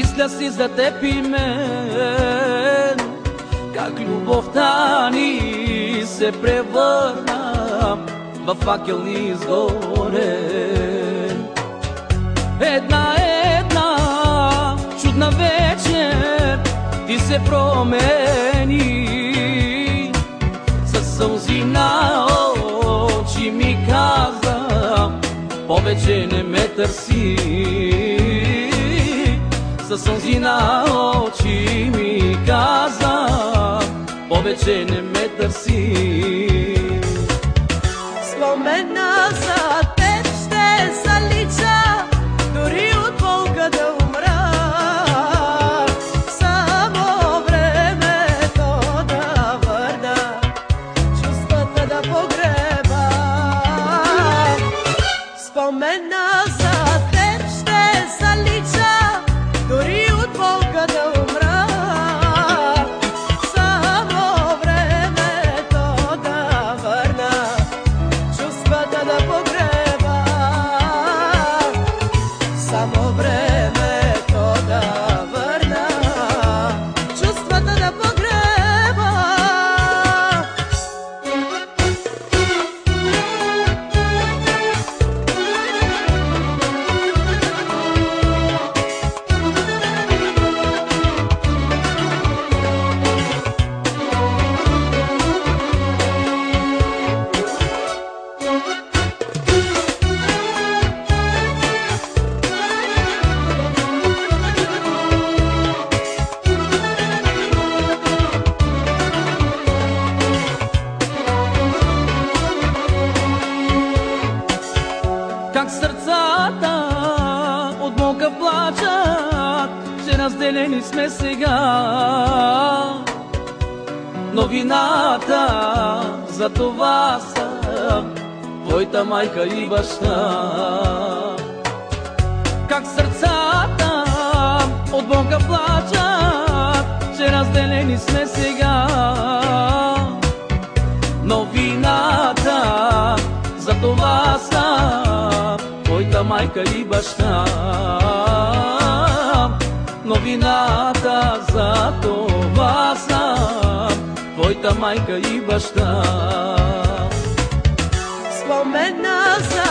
Мисля си за теб и мен, как любовта ни се превърна във факел изгорен. Една чудна вечер ти се промени, със сълзи на очи ми каза, повече не ме търси. Със сълзи на очи ми каза, повече не ме търси. Спомена за теб ще залича, дори от болка да умра. Само времето да върна, чувствата да погреба. Спомена за теб ще залича, дори от болка да умра. Само времето да върна, чувствата да погреба. Само времето да върна, чувствата да погреба. Как сърцата от болка плачат, че разделени сме сега. Но вината за това са твоята майка и баща. Как сърцата от болка плачат, че разделени сме сега. Но вината за това са твоята майка и баща. Но вината за това са твоята майка и баща. Спомена за